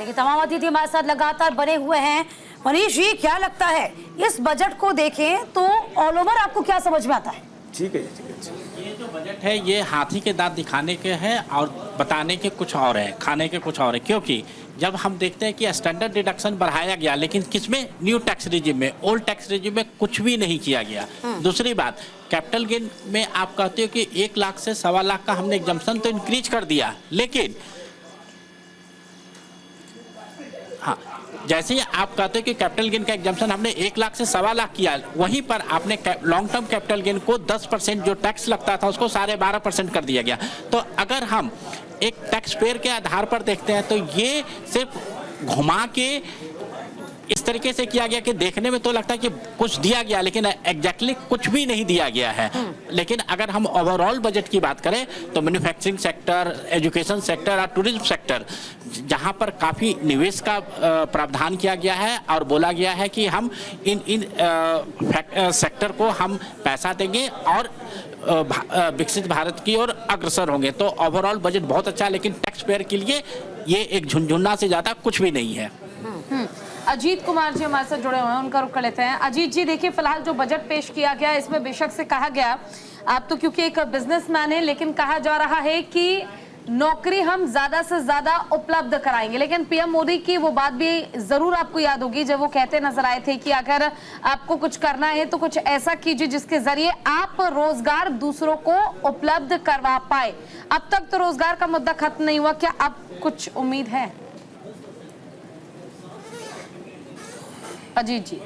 देखिए तमाम अतिथि हमारे साथ लगातार बने हुए हैं। मनीष जी, क्या लगता है इस बजट को देखें तो ऑल ओवर आपको क्या समझ में आता है? ठीक है जी, ठीक है। ये जो बजट है ये हाथी के दांत दिखाने के हैं और बताने के कुछ और है, खाने के कुछ और है। क्योंकि जब हम देखते हैं कि स्टैंडर्ड डिडक्शन बढ़ाया गया, लेकिन किसमें? न्यू टैक्स रिजिम में। ओल्ड टैक्स रिजिम में कुछ भी नहीं किया गया। दूसरी बात, कैपिटल गेन में आप कहते हो कि 1 लाख से 1.25 लाख का हमने एग्जम्पशन तो इंक्रीज कर दिया, लेकिन हाँ, जैसे ही आप कहते हैं कि कैपिटल गेन का एग्जम्पशन हमने 1 लाख से 1.25 लाख किया, वहीं पर आपने लॉन्ग टर्म कैपिटल गेन को 10% जो टैक्स लगता था उसको 12.5% कर दिया गया। तो अगर हम एक टैक्स पेयर के आधार पर देखते हैं तो ये सिर्फ घुमा के इस तरीके से किया गया कि देखने में तो लगता है कि कुछ दिया गया, लेकिन एग्जैक्टली कुछ भी नहीं दिया गया है। लेकिन अगर हम ओवरऑल बजट की बात करें तो मैन्युफैक्चरिंग सेक्टर, एजुकेशन सेक्टर और टूरिज्म सेक्टर, जहां पर काफ़ी निवेश का प्रावधान किया गया है और बोला गया है कि हम इन सेक्टर को हम पैसा देंगे और विकसित भारत की ओर अग्रसर होंगे। तो ओवरऑल बजट बहुत अच्छा है, लेकिन टैक्स पेयर के लिए ये एक झुनझुना से ज़्यादा कुछ भी नहीं है। अजीत कुमार जी हमारे साथ जुड़े हुए हैं, उनका रुख कर लेते हैं। अजीत जी, देखिए फिलहाल जो बजट पेश किया गया इसमें बेशक से कहा गया, आप तो क्योंकि एक बिजनेसमैन है, लेकिन कहा जा रहा है कि नौकरी हम ज्यादा से ज्यादा उपलब्ध कराएंगे। लेकिन पीएम मोदी की वो बात भी जरूर आपको याद होगी जब वो कहते नजर आए थे कि अगर आपको कुछ करना है तो कुछ ऐसा कीजिए जिसके जरिए आप रोजगार दूसरों को उपलब्ध करवा पाए। अब तक तो रोजगार का मुद्दा खत्म नहीं हुआ, क्या अब कुछ उम्मीद है? अजीत जी,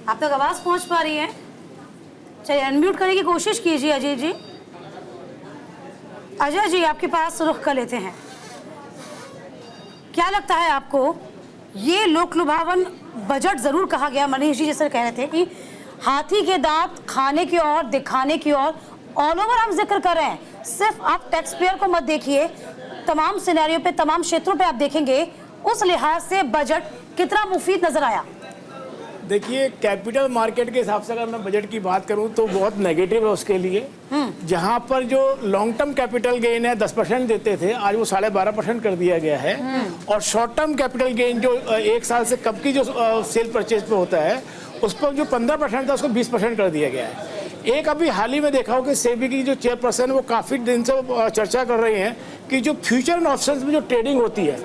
आप तक आवाज पहुंच पा रही है? चलिए अनम्यूट करने की कोशिश कीजिए अजय जी। अजय जी, आपके पास रुख कर लेते हैं। क्या लगता है आपको, ये लोक लुभावन बजट जरूर कहा गया, मनीष जी जैसे कह रहे थे कि हाथी के दांत खाने की ओर, दिखाने की ओर, ऑल ओवर हम जिक्र कर रहे हैं। सिर्फ आप टैक्स पेयर को मत देखिए, तमाम सिनेरियो पे, तमाम क्षेत्रों पे आप देखेंगे, उस लिहाज से बजट कितना मुफीद नजर आया? देखिए, कैपिटल मार्केट के हिसाब से अगर मैं बजट की बात करूं तो बहुत नेगेटिव है उसके लिए। जहां पर जो लॉन्ग टर्म कैपिटल गेन है 10% देते थे, आज वो 12.5% कर दिया गया है। और शॉर्ट टर्म कैपिटल गेन जो 1 साल से कब की जो सेल परचेज पे होता है उस पर जो 15% था उसको 20% कर दिया गया है। एक अभी हाल ही में देखा हो कि सेबी की जो चेयरपर्सन वो काफ़ी दिन से चर्चा कर रहे हैं कि जो फ्यूचर एंड ऑप्शंस में जो ट्रेडिंग होती है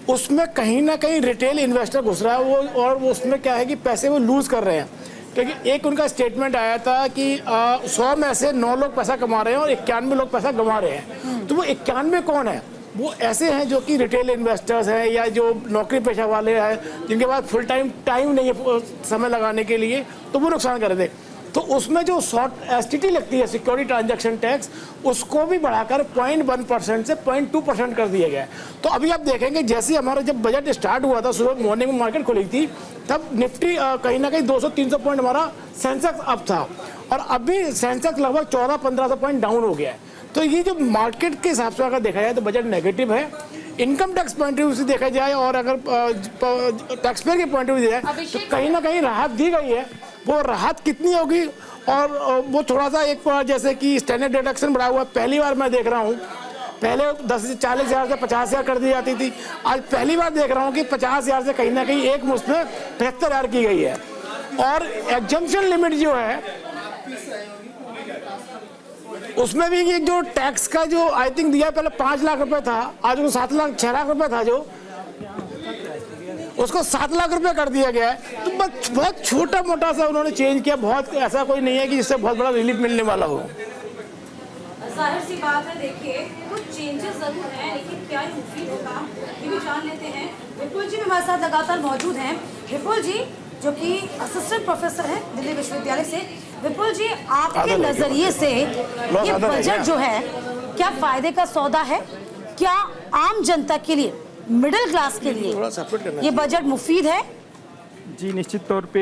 उसमें कहीं ना कहीं रिटेल इन्वेस्टर घुस रहा है वो, और वो उसमें क्या है कि पैसे वो लूज़ कर रहे हैं। क्योंकि एक उनका स्टेटमेंट आया था कि 100 में से 9 लोग पैसा कमा रहे हैं और 91 लोग पैसा गंवा रहे हैं। तो वो 91 कौन है? वो ऐसे हैं जो कि रिटेल इन्वेस्टर्स हैं या जो नौकरी पेशा वाले हैं जिनके पास फुल टाइम नहीं है समय लगाने के लिए, तो वो नुकसान कर रहे थे। तो उसमें जो शॉर्ट एसटीटी लगती है, सिक्योरिटी ट्रांजैक्शन टैक्स, उसको भी बढ़ाकर 0.1% से 0.2% कर दिया गया है। तो अभी आप देखेंगे जैसे हमारा जब बजट स्टार्ट हुआ था, सुबह मॉर्निंग में मार्केट खुली थी, तब निफ्टी कहीं ना कहीं 200-300 पॉइंट हमारा सेंसेक्स अप था, और अभी सेंसेक्स लगभग 1400-1500 पॉइंट डाउन हो गया है। तो ये जो मार्केट के हिसाब से अगर देखा जाए तो बजट नेगेटिव है। Income tax point of view से देखा जाए और अगर टैक्स पेयर के पॉइंट ऑफ व्यू जाए तो कहीं ना कहीं राहत दी गई है। वो राहत कितनी होगी, और वो थोड़ा सा एक जैसे कि स्टैंडर्ड डिडक्शन बढ़ा हुआ, पहली बार मैं देख रहा हूँ। पहले 40,000 से 50,000 कर दी जाती थी, आज पहली बार देख रहा हूँ कि 50,000 से कहीं ना कहीं एक मुश्त में 73,000 की गई है। और एग्जम्पशन लिमिट जो है उसमें भी एक जो टैक्स का जो आई थिंक दिया, पहले 5 लाख रुपए था, आज वो 6 लाख रुपए था, जो उसको 7 लाख रुपए कर दिया गया है। तो बस बहुत छोटा मोटा सा उन्होंने चेंज किया, बहुत ऐसा कोई नहीं है कि जिससे बहुत बड़ा रिलीफ मिलने वाला हो। जाहिर सी बात है, देखिए कुछ चेंजेस जरूर हैं, लेकिन क्या ये मुफीद होगा ये भी जान लेते हैं। विपुल जी भी हमारे साथ लगातार मौजूद हैं। विपुल जी जो कि असिस्टेंट प्रोफेसर हैं दिल्ली विश्वविद्यालय से। विपुल जी, आपके नजरिए से ये बजट जो है क्या फायदे का सौदा है? क्या आम जनता के लिए, मिडिल क्लास के लिए ये बजट मुफीद है? जी निश्चित तौर पे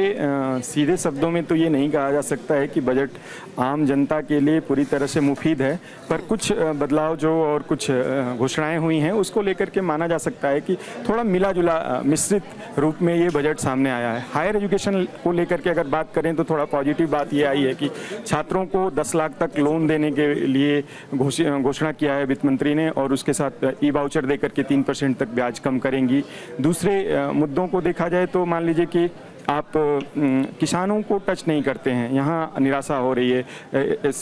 सीधे शब्दों में तो ये नहीं कहा जा सकता है कि बजट आम जनता के लिए पूरी तरह से मुफीद है, पर कुछ बदलाव जो और कुछ घोषणाएं हुई हैं उसको लेकर के माना जा सकता है कि थोड़ा मिला जुला मिश्रित रूप में ये बजट सामने आया है। हायर एजुकेशन को लेकर के अगर बात करें तो थोड़ा पॉजिटिव बात ये आई है कि छात्रों को 10 लाख तक लोन देने के लिए घोषणा किया है वित्त मंत्री ने, और उसके साथ ई वाउचर देकर के 3% तक ब्याज कम करेंगी। दूसरे मुद्दों को देखा जाए तो मान लीजिए कि आप किसानों को टच नहीं करते हैं, यहाँ निराशा हो रही है। इस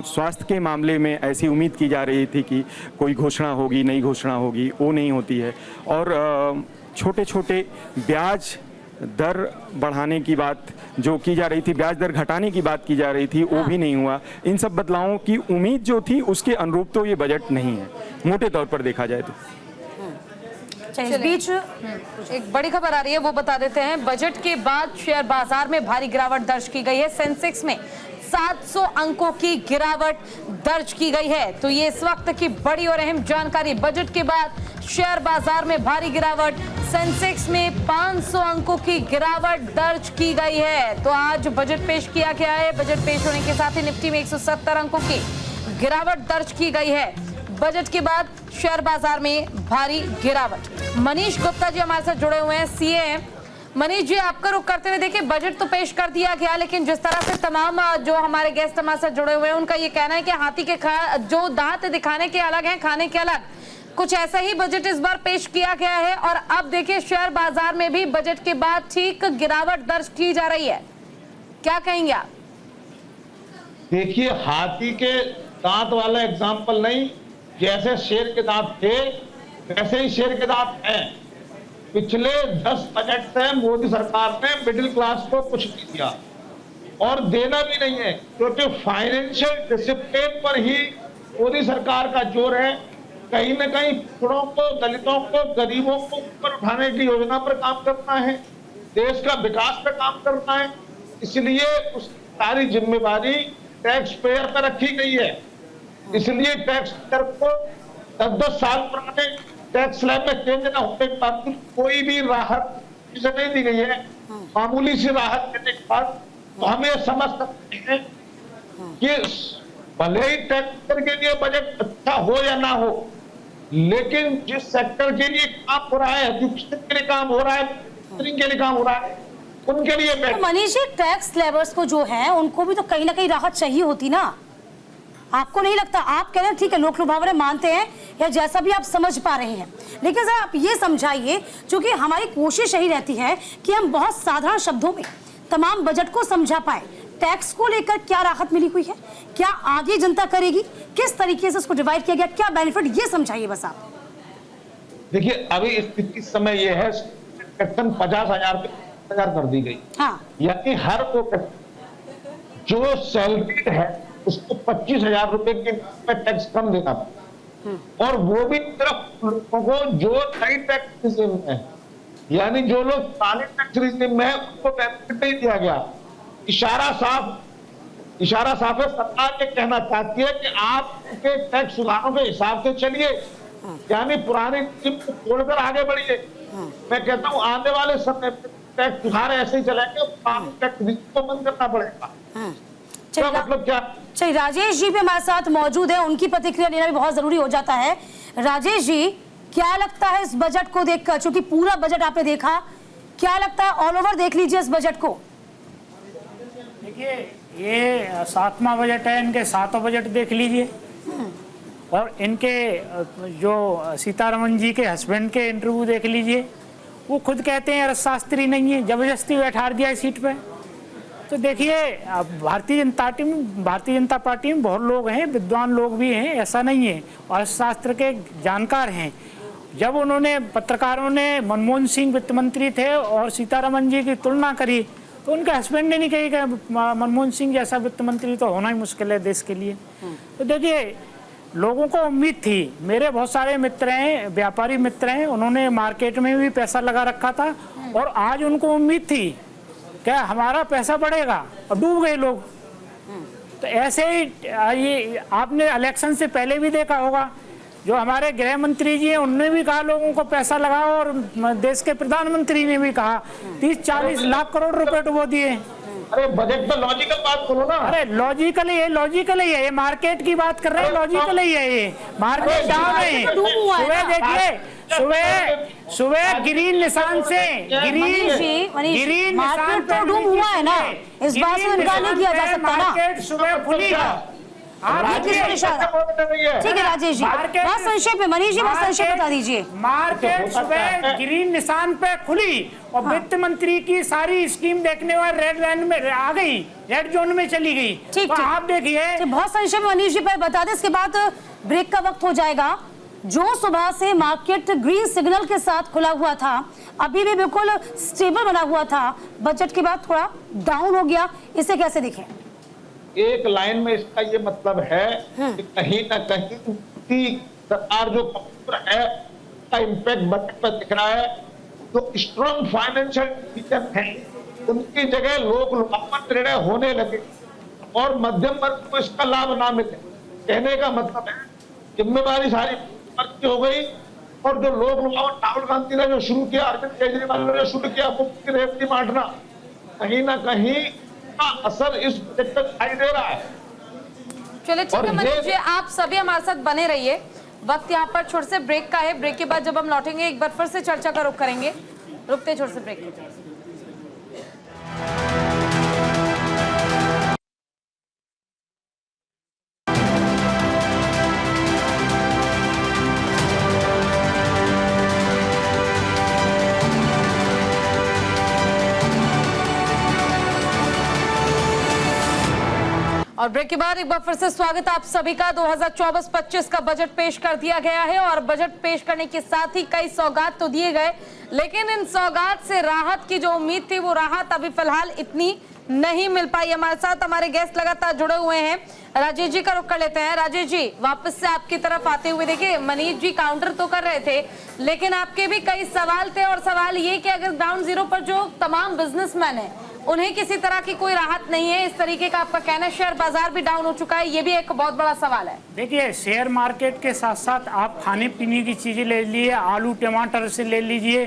स्वास्थ्य के मामले में ऐसी उम्मीद की जा रही थी कि कोई घोषणा होगी, नई घोषणा होगी, वो नहीं होती है। और छोटे छोटे ब्याज दर बढ़ाने की बात जो की जा रही थी, ब्याज दर घटाने की बात की जा रही थी, वो भी नहीं हुआ। इन सब बदलावों की उम्मीद जो थी उसके अनुरूप तो ये बजट नहीं है, मोटे तौर पर देखा जाए तो। इस बीच एक बड़ी खबर आ रही है, वो बता देते हैं। बजट के बाद शेयर बाजार में भारी गिरावट दर्ज की गई है। सेंसेक्स में 700 अंकों की गिरावट दर्ज की गई है। तो ये इस वक्त की बड़ी और अहम जानकारी। बजट के बाद शेयर बाजार में भारी गिरावट, सेंसेक्स में 500 अंकों की गिरावट दर्ज की गई है। तो आज बजट पेश किया गया है। बजट पेश होने के साथ ही निफ्टी में 170 अंकों की गिरावट दर्ज की गई है। बजट के बाद शेयर बाजार में भारी गिरावट। मनीष गुप्ता जी हमारे साथ जुड़े हुए हैं, सीए हैं। मनीष जी, आपका रुख करते हुए देखिए, बजट तो पेश कर दिया गया, लेकिन जिस तरह से तमाम जो हमारे गेस्ट हमारे साथ जुड़े हुए हैं उनका ये कहना है कि हाथी के जो दांत दिखाने के अलग हैं, खाने के अलग। कुछ ऐसा ही बजट इस बार पेश किया गया है और अब देखिए शेयर बाजार में भी बजट के बाद ठीक गिरावट दर्ज की जा रही है। क्या कहेंगे आप? देखिए, हाथी के दांत वाला एग्जाम्पल नहीं, जैसे शेर के दांत थे वैसे ही शेर के दांत हैं। पिछले 10 बजट से मोदी सरकार ने मिडिल क्लास को कुछ नहीं दिया और देना भी नहीं है, क्योंकि फाइनेंशियल डिसिप्लिन पर ही मोदी सरकार का जोर है। कहीं न कहीं पिछड़ों को, दलितों को, गरीबों को ऊपर उठाने की योजना पर काम करना है, देश का विकास पर काम करना है। इसलिए उस सारी जिम्मेदारी टैक्स पेयर पर रखी गई है। इसलिए टैक्स पेयर को 10-10 साल पुराने टैक्स स्लैब में चेंज न होने के बावजूद कोई भी राहत नहीं दी गई है। मामूली सी राहत देने के बाद तो हम ये समझ सकते हैं कि भले ही टैक्स पेयर के लिए बजट अच्छा हो या ना हो, लेकिन जिस सेक्टर के लिए काम हो रहा है, एजुकेशन के लिए काम हो रहा है, के लिए काम हो रहा है, उनके लिए तो मनीष जी, टैक्स स्लैबर्स को जो है उनको भी तो कहीं ना कहीं राहत चाहिए होती ना, आपको नहीं लगता? आप कह रहे हैं ठीक है, लोक लुभावने मानते हैं या जैसा भी आप समझ पा रहे हैं, लेकिन सर आप ये समझाइए, क्योंकि हमारी कोशिश यही रहती है कि हम बहुत साधारण शब्दों में तमाम बजट को समझा पाए। टैक्स को लेकर क्या राहत मिली हुई है, क्या आगे जनता करेगी, किस तरीके से उसको डिवाइड किया गया, क्या बेनिफिट, ये समझाइए बस आप। देखिए, अभी स्थिति इस समय यह है, सेक्शन 50,000 कर दी गई। हाँ। यानी हर वो जो सैलरीड है उसको 25,000 रुपए के टैक्स कम देना पड़ा, और वो भी सिर्फ लोगों को जो नई टैक्स रिजीम है, यानी जो लोग पुराने टैक्स रिजीम में है उनको बेनिफिट नहीं दिया गया। इशारा साफ है, सरकार ये कहना चाहती है कि आप के टैक्स सुधारों के हिसाब से चलिए, यानी पुराने रिजीम को छोड़कर आगे बढ़िए। मैं कहता हूँ आने वाले समय में टैक्स सुधार ऐसे ही चलेंगे, पुराने टैक्स रिजीम को बंद करना पड़ेगा। क्या मतलब क्या? चलिए, राजेश जी भी हमारे साथ मौजूद है, उनकी प्रतिक्रिया लेना भी बहुत जरूरी हो जाता है। राजेश जी, क्या लगता है इस बजट को देखकर, चूंकि पूरा बजट आपने देखा, क्या लगता है? ऑल ओवर देख लीजिए इस बजट को। देखिए, ये 7वां बजट है, इनके 7वां बजट देख लीजिए, और इनके जो सीतारमण जी के हस्बैंड के इंटरव्यू देख लीजिए। वो खुद कहते हैं अर्थशास्त्री नहीं है, जबरदस्ती बैठा दिया है सीट पे। तो देखिए, भारतीय जनता पार्टी में बहुत लोग हैं, विद्वान लोग भी हैं, ऐसा नहीं है, अर्थशास्त्र के जानकार हैं। जब उन्होंने, पत्रकारों ने मनमोहन सिंह वित्त मंत्री थे और सीतारमण जी की तुलना करी, तो उनके हस्बैंड ने नहीं कही कि मनमोहन सिंह जैसा वित्त मंत्री तो होना ही मुश्किल है देश के लिए। तो देखिए, लोगों को उम्मीद थी, मेरे बहुत सारे मित्र हैं, व्यापारी मित्र हैं, उन्होंने मार्केट में भी पैसा लगा रखा था, और आज उनको उम्मीद थी क्या हमारा पैसा बढ़ेगा, और डूब गए लोग। तो ऐसे ही ये आपने इलेक्शन से पहले भी देखा होगा, जो हमारे गृह मंत्री जी हैं उनने भी कहा लोगों को पैसा लगाओ, और देश के प्रधानमंत्री ने भी कहा 30-40 लाख करोड़ रुपए डुबो दिए। अरे बजट पे लॉजिकल बात करो ना। अरे लॉजिकल ही है, ये मार्केट की बात कर रहे हैं, लॉजिकल ही है, ये मार्केट डाउन है। सुबह देखिए, सुबह ग्रीन निशान से ग्रीन निशान तो डूब हुआ है ना, इस बात से इनकार नहीं किया जा सकता ना। मार्केट सुबह खुली है। ठीक है राजेश जी, बहुत संक्षेप में, मनीष जी बहुत संक्षेप बता दीजिए। मार्केट सुबह ग्रीन निशान पे खुली और वित्त मंत्री की सारी स्कीम देखने वाले रेड लाइन में आ गई, रेड जोन में चली गई। ठीक, आप देखिए, बहुत संक्षेप में मनीष जी पर बता दें, इसके बाद ब्रेक का वक्त हो जाएगा। जो सुबह से मार्केट ग्रीन सिग्नल के साथ खुला हुआ था, अभी भी बिल्कुल स्टेबल बना हुआ था, बजट के बाद थोड़ा डाउन हो गया, इसे कैसे देखें? एक लाइन में इसका ये मतलब है कि कहीं ना कहीं सरकार जो है उसका इम्पैक्ट बजट पर दिख रहा है। जो स्ट्रॉन्ग फाइनेंशियल डिसीजन है उनकी जगह लोक लुभावन निर्णय होने लगे और मध्यम वर्ग को इसका लाभ ना मिले। कहने का मतलब है जिम्मेवारी सारी वर्ग की हो गई, और जो लोक लुभावन राहुल गांधी ने जो शुरू किया, अरविंद केजरीवाल ने जो शुरू किया, मुफ्त की रेवड़ी बांटना, कहीं ना कहीं का असर इस बजट पर दिखाई दे रहा है। चलिए ठीक है मनीष जी, आप सभी हमारे साथ बने रहिए। वक्त यहाँ पर छोटे से ब्रेक का है। ब्रेक के बाद जब हम लौटेंगे एक बार फिर से चर्चा का रुख करेंगे। रुकते छोटे से ब्रेक कीजिए। और ब्रेक के बाद एक बार फिर से स्वागत आप सभी का। 2024-25 का बजट पेश कर दिया गया है और बजट पेश करने के साथ ही कई सौगात तो दिए गए, लेकिन इन सौगात से राहत की जो उम्मीद थी वो राहत अभी फिलहाल इतनी नहीं मिल पाई। हमारे साथ हमारे गेस्ट लगातार जुड़े हुए हैं। राजेश जी का रुख कर लेते हैं। राजेश जी, वापस से आपकी तरफ आते हुए देखिए, मनीष जी काउंटर तो कर रहे थे, लेकिन आपके भी कई सवाल थे, और सवाल ये कि अगर ग्राउंड जीरो पर जो तमाम बिजनेसमैन है उन्हें किसी तरह की कोई राहत नहीं है, इस तरीके का आपका कहना है। शेयर बाजार भी डाउन हो चुका है, ये भी एक बहुत बड़ा सवाल है। देखिए, शेयर मार्केट के साथ साथ आप खाने पीने की चीजें ले लीजिए, आलू टमाटर से ले लीजिए।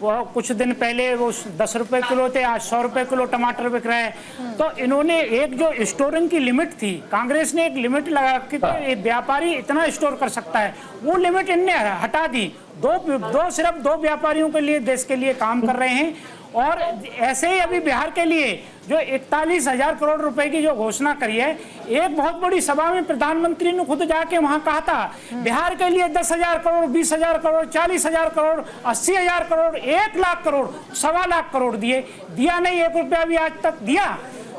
वो कुछ दिन पहले वो 10 रुपए किलो थे, आज 100 रुपए किलो टमाटर बिक रहे हैं। तो इन्होंने एक जो स्टोरिंग की लिमिट थी, कांग्रेस ने एक लिमिट लगा कि व्यापारी इतना स्टोर कर सकता है, वो लिमिट इनने हटा दी। सिर्फ दो व्यापारियों के लिए देश के लिए काम कर रहे हैं। और ऐसे ही अभी बिहार के लिए जो 41,000 करोड़ रुपए की जो घोषणा करी है, एक बहुत बड़ी सभा में प्रधानमंत्री ने खुद जाके वहां कहा था बिहार के लिए 10,000 करोड़, 20,000 करोड़, 40,000 करोड़, 80,000 करोड़, 1 लाख करोड़, 1.25 लाख करोड़ दिया नहीं, 1 रुपया भी आज तक दिया।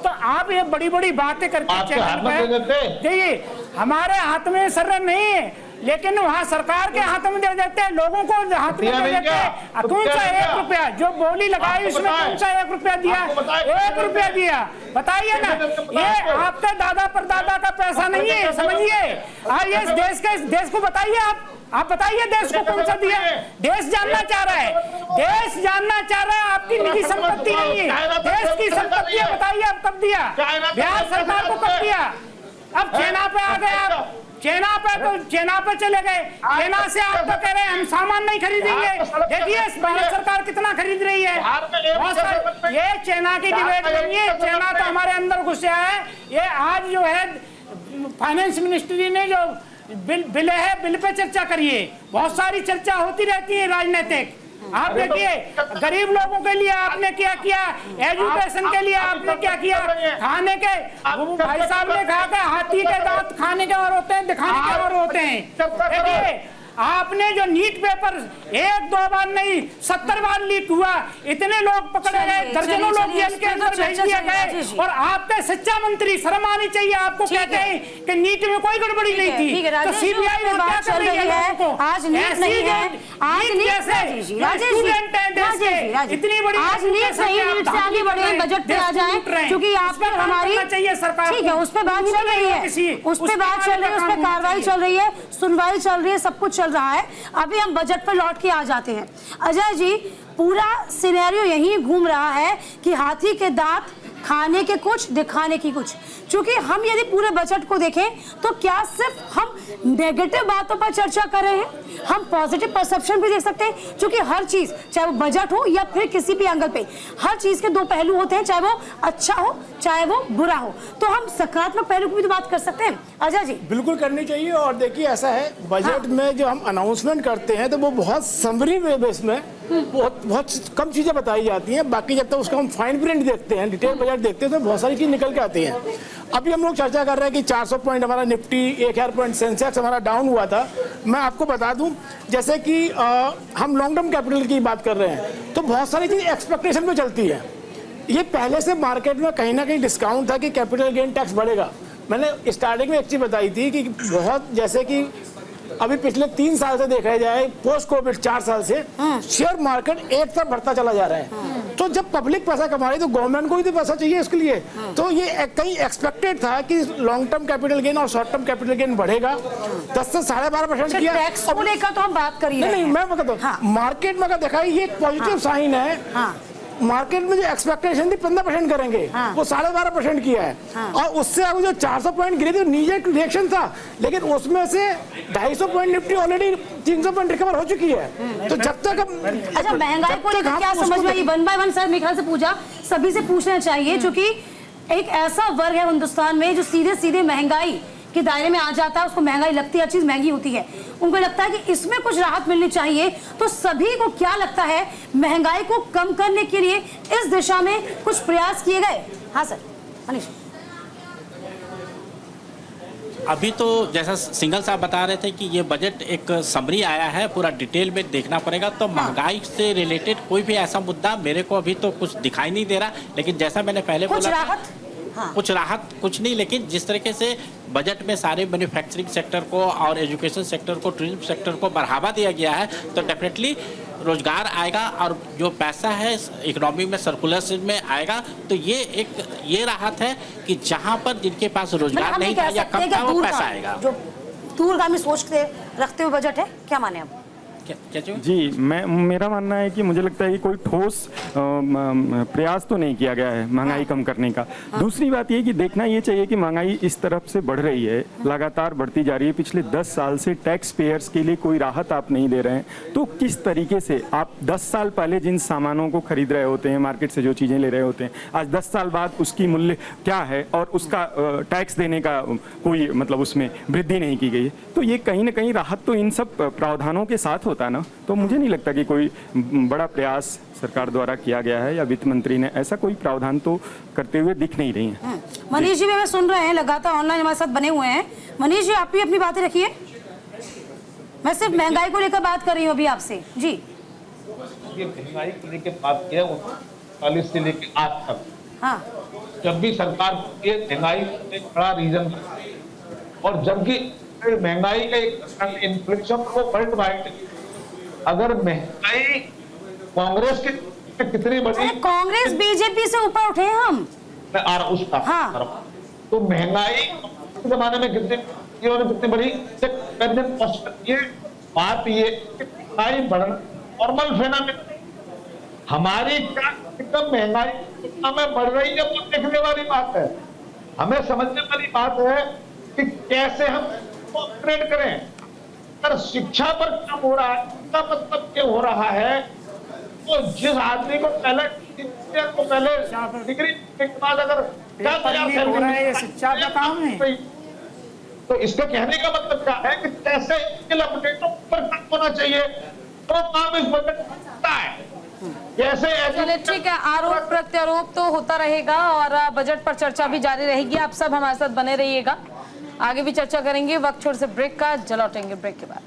तो आप ये बड़ी बड़ी बातें करके देखिए, हमारे हाथ में सर नहीं है, लेकिन वहाँ सरकार के हाथ में दे देते हैं, लोगों को हाथ में दे देते हैं। कौन सा 1 रुपया जो बोली लगाई उसमें कौन सा 1 रुपया दिया? 1 रुपया दिया, बताइए ना। ये आपके दादा परदादा का पैसा नहीं है, समझिए। ये देश को बताइए, आप बताइए देश को कौन सा दिया? देश जानना चाह रहा है, देश जानना चाह रहा है। आपकी निजी संपत्ति नहीं है, देश की संपत्ति है। बताइए आप कब दिया? बिहार सरकार को कब दिया? अब चेना पे आ गए आप, चेना पे चले गए। चेना से आप तो कह रहे हैं हम सामान नहीं खरीदेंगे। देखिए भारत सरकार कितना खरीद रही है। ये चेना की डिबेट नहीं है, चेना तो हमारे अंदर घुस आया है। ये आज जो है फाइनेंस मिनिस्ट्री ने जो बिल है, बिल पे चर्चा करिए। बहुत सारी चर्चा होती रहती है राजनीतिक। आप देखिए, गरीब लोगों के लिए आपने क्या किया, एजुकेशन के लिए आपने क्या किया, खाने के भाई साहब ने कहा कि हाथी के दांत खाने के और होते हैं, दिखाने के और होते हैं। देखिए, आपने जो नीट पेपर 1-2 बार नहीं 70 बार लीक हुआ, इतने लोग पकड़े गए, दर्जनों लोग जेल के अंदर भेज दिए गए, और आपके शिक्षा मंत्री, शर्म आनी चाहिए आपको, कहते हैं कि नीट में कोई गड़बड़ी नहीं थी। तो सीबीआई ने बात चल रही है, आज नीट नहीं है, आज नीट से इतनी बड़ी, आज नीट से आगे बढ़े, बजट पे आ जाए, क्योंकि आप पर हमारी चाहिए सरकार। ठीक है, उस पर बात चल रही है, उस पर बात चल रही है, उस पर कार्रवाई चल रही है, सुनवाई चल रही है, सब कुछ चल रहा है। अभी हम बजट पर लौट के आ जाते हैं। अजय जी, पूरा सिनेरियो यही घूम रहा है कि हाथी के दांत खाने के कुछ, दिखाने की कुछ। क्योंकि हम यदि पूरे बजट को देखें तो क्या सिर्फ हम नेगेटिव बातों पर चर्चा कर रहे हैं, हम पॉजिटिव परसेप्शन भी देख सकते हैं। क्योंकि हर चीज, चाहे वो बजट हो या फिर किसी भी एंगल पे, हर चीज के दो पहलू होते हैं, चाहे वो अच्छा हो चाहे वो बुरा हो। तो हम सकारात्मक पहलू की भी तो बात कर सकते हैं। अजय जी, बिल्कुल करनी चाहिए। और देखिए ऐसा है, बजट में जो हम अनाउंसमेंट करते हैं तो वो बहुत समरी बेस में बहुत कम चीजें बताई जाती हैं। बाकी जब तक उसका हम फाइन प्रिंट देखते हैं, डिटेल बजट देखते हैं तो बहुत सारी चीज निकल के आती हैं। अभी हम लोग चर्चा कर रहे हैं कि 400 पॉइंट हमारा निफ्टी, 1000 पॉइंट सेंसेक्स हमारा डाउन हुआ था। मैं आपको बता दूं, जैसे कि हम लॉन्ग टर्म कैपिटल की बात कर रहे हैं तो बहुत सारी चीज़ एक्सपेक्टेशन में चलती है। ये पहले से मार्केट में कहीं ना कहीं डिस्काउंट था कि कैपिटल गेन टैक्स बढ़ेगा। मैंने स्टार्टिंग में एक चीज़ बताई थी कि बहुत, जैसे कि अभी पिछले 3 साल से देखा जाए, पोस्ट कोविड 4 साल से शेयर मार्केट एक तरफ बढ़ता चला जा रहा है। तो जब पब्लिक पैसा कमा रही है तो गवर्नमेंट को भी तो पैसा चाहिए इसके लिए। तो ये कहीं एक्सपेक्टेड था कि लॉन्ग टर्म कैपिटल गेन और शॉर्ट टर्म कैपिटल गेन बढ़ेगा। 10 से 12.5% किया। टैक्स को लेकर तो हम बात कर ही रहे नहीं, हैं। मैं बताता हूँ, मार्केट में अगर देखा ये एक पॉजिटिव साइन है। मार्केट में जो एक्सपेक्टेशन थी 15% करेंगे, वो 12.5% किया है। और उससे अब जो 400 पॉइंट गिरे थे, नीचे रिएक्शन था, लेकिन उसमें से 250 point Nifty already 300 point recover हो चुकी है। तो जब तक अच्छा, महंगाई को लेकर क्या समझ में आई? 1 बाय 1 सर मेरे ख्याल से पूछा, सभी से पूछना चाहिए, क्योंकि एक ऐसा वर्ग है हिंदुस्तान में जो सीधे सीधे महंगाई के दायरे में आ जाता है। उसको महंगाई लगती है, हर चीज महंगी होती है। उनको लगता है कि इसमें कुछ राहत मिलनी चाहिए। तो सभी को क्या लगता है, महंगाई को कम करने के लिए इस दिशा में कुछ प्रयास किए गए? हाँ सर, मनीष। अभी तो जैसा सिंगल साहब बता रहे थे कि ये बजट एक समरी आया है, पूरा डिटेल में देखना पड़ेगा। तो महंगाई से रिलेटेड कोई भी ऐसा मुद्दा मेरे को अभी तो कुछ दिखाई नहीं दे रहा। लेकिन जैसा मैंने पहले कुछ बोला, राहत, कुछ राहत कुछ नहीं, लेकिन जिस तरीके से बजट में सारे मैन्युफैक्चरिंग सेक्टर को और एजुकेशन सेक्टर को, टूरिज्म सेक्टर को बढ़ावा दिया गया है, तो डेफिनेटली रोजगार आएगा और जो पैसा है इकोनॉमी में सर्कुलेशन में आएगा। तो ये राहत है कि जहां पर जिनके पास रोजगार नहीं था या कम था, वो पैसा आएगा। जो दूरगामी सोच के रखते हुए बजट है, क्या माने आप? जी, मेरा मानना है कि मुझे लगता है कि कोई ठोस प्रयास तो नहीं किया गया है महंगाई कम करने का। दूसरी बात ये कि देखना ये चाहिए कि महंगाई इस तरफ से बढ़ रही है, लगातार बढ़ती जा रही है। पिछले 10 साल से टैक्स पेयर्स के लिए कोई राहत आप नहीं दे रहे हैं। तो किस तरीके से आप 10 साल पहले जिन सामानों को खरीद रहे होते हैं, मार्केट से जो चीज़ें ले रहे होते हैं, आज 10 साल बाद उसकी मूल्य क्या है और उसका टैक्स देने का कोई मतलब उसमें वृद्धि नहीं की गई है। तो ये कहीं ना कहीं राहत तो इन सब प्रावधानों के साथ होता है ना। तो मुझे नहीं लगता कि कोई बड़ा प्रयास सरकार द्वारा किया गया है या वित्त मंत्री ने ऐसा कोई प्रावधान तो करते हुए दिख नहीं रही है। मनीष जी भी हमें सुन रहे हैं, लगातार ऑनलाइन हमारे साथ बने हुए हैं। मनीष जी, आप भी अपनी बातें रखिए। मैं सिर्फ महंगाई को लेकर बात कर रही हूँ अभी आपसे। जी, ये महंगाई को लेकर बात किया 40 से लेकर आज तक। हाँ, जब भी सरकार ये महंगाई एक बड़ा रीजन, और जबकि महंगाई का एक इन्फ्लेशन को वर्ल्ड वाइड, अगर महंगाई कांग्रेस की कितनी बड़ी, कांग्रेस बीजेपी से ऊपर उठे हैं हम। मैं आ रहा उसका। हाँ। तो महंगाई के जमाने में कितनी बड़ी, ये बात ये महंगाई बढ़ना नॉर्मल फेनोमेनन, हमारी क्या एकदम महंगाई में बढ़ रही है, वो देखने वाली बात है। हमें समझने वाली बात है कि कैसे हम अपग्रेड करें। अगर शिक्षा पर कम हो रहा है, इसका मतलब क्या हो रहा है, तो जिस आदमी को पहले डिग्री के बाद अगर 50,000 हो रहा है, ये शिक्षा का काम है। तो इसका कहने का मतलब क्या है कि कैसे स्किल अपडेट पर काम होना चाहिए, तो काम इस बजट में होता है। चलिए ठीक है, आरोप प्रत्यारोप तो होता रहेगा और बजट पर चर्चा भी जारी रहेगी। आप सब हमारे साथ बने रहिएगा, आगे भी चर्चा करेंगे। वक्त छोड़ से ब्रेक का, लौटेंगे ब्रेक के बाद।